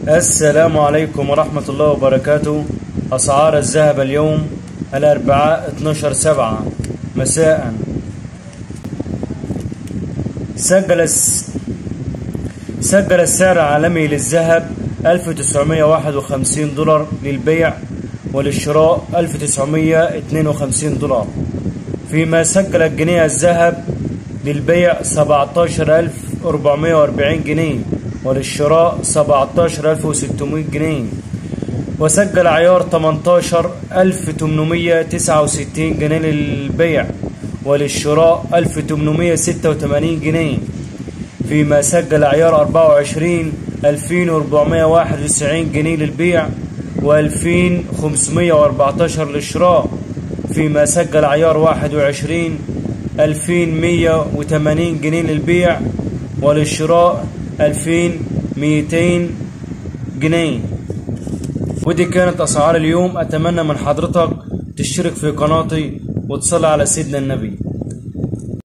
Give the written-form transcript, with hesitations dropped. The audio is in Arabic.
السلام عليكم ورحمة الله وبركاته. أسعار الذهب اليوم الأربعاء 12/7 مساء. سجل السعر العالمي للذهب $1951 للبيع، وللشراء $1952، فيما سجل الجنيه الذهب للبيع 17,440 جنيه، وللشراء 17,600 جنيه. وسجل عيار 18 1869 جنيه للبيع، وللشراء 1886 جنيه، فيما سجل عيار 24 2491 جنيه للبيع و2514 للشراء، فيما سجل عيار 21 2180 جنيه للبيع، وللشراء 2200 جنيه. ودي كانت أسعار اليوم. أتمنى من حضرتك تشترك في قناتي وتصلي على سيدنا النبي.